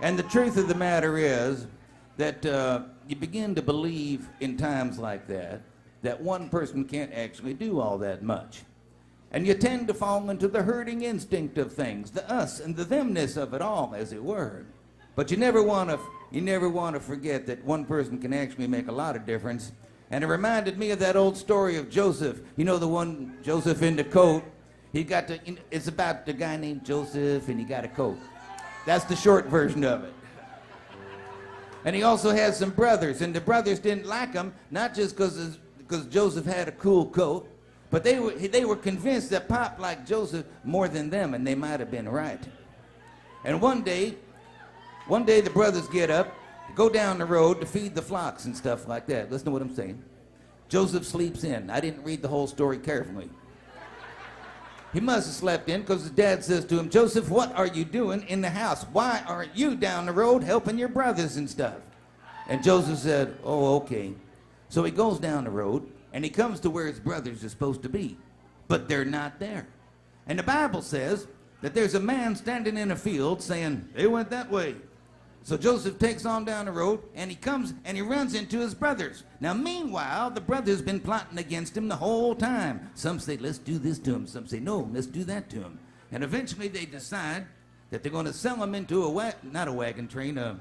And the truth of the matter is that you begin to believe in times like that one person can't actually do all that much. And you tend to fall into the herding instinct of things, the us and the themness of it all, as it were. But you never want to forget that one person can actually make a lot of difference. And it reminded me of that old story of Joseph. You know, the one, Joseph in the coat. It's about the guy named Joseph, and he got a coat. That's the short version of it. And he also has some brothers, and the brothers didn't like him, not just because Joseph had a cool coat, but they were convinced that Pop liked Joseph more than them, and they might have been right. And one day the brothers get up, go down the road to feed the flocks and stuff like that. Listen to what I'm saying. Joseph sleeps in. I didn't read the whole story carefully. He must have slept in because his dad says to him, Joseph, what are you doing in the house? Why aren't you down the road helping your brothers and stuff? And Joseph said, oh, okay. So he goes down the road, and he comes to where his brothers are supposed to be, but they're not there. And the Bible says that there's a man standing in a field saying, they went that way. So Joseph takes on down the road, and he comes and he runs into his brothers. Now, meanwhile, the brothers been plotting against him the whole time. Some say, let's do this to him. Some say, no, let's do that to him. And eventually they decide that they're going to sell him into a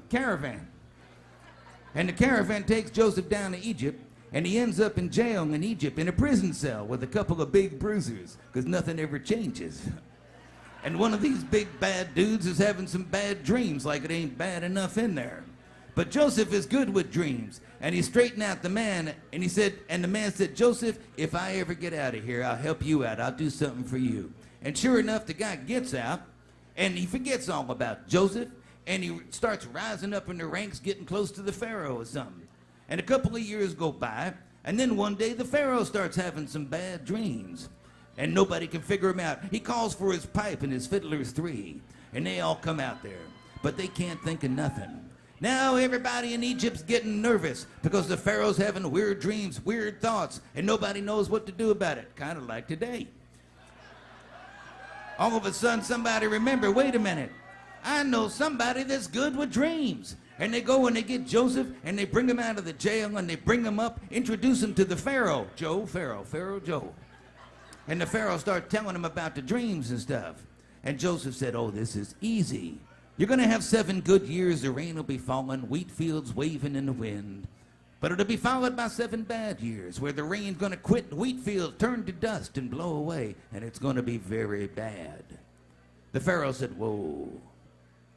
caravan. And the caravan takes Joseph down to Egypt, and he ends up in jail in Egypt in a prison cell with a couple of big bruisers, because nothing ever changes. And one of these big bad dudes is having some bad dreams, like it ain't bad enough in there. But Joseph is good with dreams, and he straightened out the man, and the man said, Joseph, if I ever get out of here, I'll help you out. I'll do something for you. And sure enough, the guy gets out, and he forgets all about Joseph, and he starts rising up in the ranks, getting close to the Pharaoh or something. And a couple of years go by, and then one day the Pharaoh starts having some bad dreams. And nobody can figure him out. He calls for his pipe and his fiddlers three, and they all come out there. But they can't think of nothing. Now everybody in Egypt's getting nervous because the Pharaoh's having weird dreams, weird thoughts, and nobody knows what to do about it, kind of like today. All of a sudden, somebody remember, wait a minute, I know somebody that's good with dreams. And they go and they get Joseph, and they bring him out of the jail, and they bring him up, introduce him to the Pharaoh. Pharaoh Joe. And the Pharaoh started telling him about the dreams and stuff. And Joseph said, oh, this is easy. You're going to have 7 good years. The rain will be falling, wheat fields waving in the wind. But it'll be followed by 7 bad years where the rain's going to quit and wheat fields turn to dust and blow away. And it's going to be very bad. The Pharaoh said, whoa.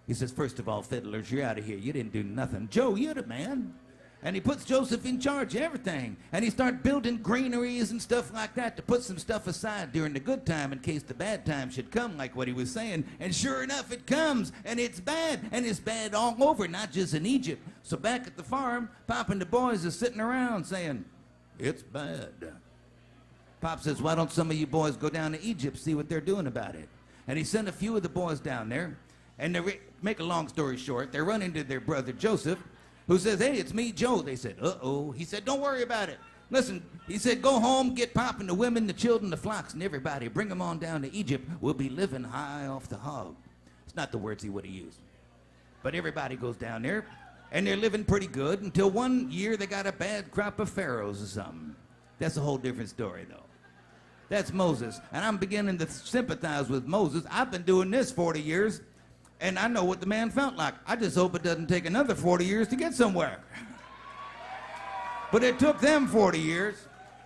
He says, first of all, fiddlers, you're out of here. You didn't do nothing. Joe, you're the man. And he puts Joseph in charge of everything. And he starts building granaries and stuff like that to put some stuff aside during the good time in case the bad time should come, like what he was saying. And sure enough, it comes. And it's bad. And it's bad all over, not just in Egypt. So back at the farm, Pop and the boys are sitting around saying, it's bad. Pop says, why don't some of you boys go down to Egypt, see what they're doing about it? And he sent a few of the boys down there. And make a long story short, they run into their brother Joseph, who says, hey, it's me, Joe. They said, uh-oh. He said, don't worry about it. Listen, he said, go home, get Pop and the women, the children, the flocks, and everybody. Bring them on down to Egypt. We'll be living high off the hog. It's not the words he would have used. But everybody goes down there, and they're living pretty good until one year they got a bad crop of pharaohs or something. That's a whole different story, though. That's Moses. And I'm beginning to sympathize with Moses. I've been doing this 40 years. And I know what the man felt like. I just hope it doesn't take another 40 years to get somewhere. But it took them 40 years.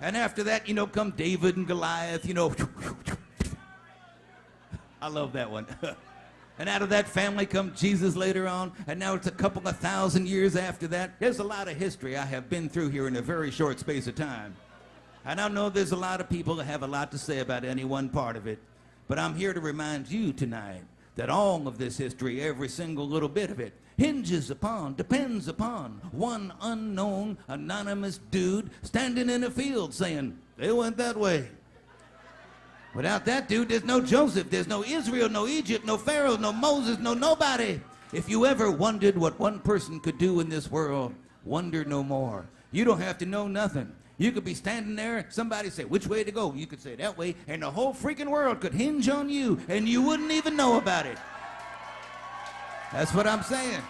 And after that, come David and Goliath, I love that one. And out of that family come Jesus later on. And now it's a couple of thousand years after that. There's a lot of history I have been through here in a very short space of time. And I know there's a lot of people that have a lot to say about any one part of it. But I'm here to remind you tonight that all of this history, every single little bit of it, depends upon one unknown, anonymous dude standing in a field saying, they went that way. Without that dude, there's no Joseph, there's no Israel, no Egypt, no Pharaoh, no Moses, no nobody. If you ever wondered what one person could do in this world, wonder no more. You don't have to know nothing. You could be standing there, somebody say, which way to go? You could say that way, and the whole freaking world could hinge on you, and you wouldn't even know about it. That's what I'm saying.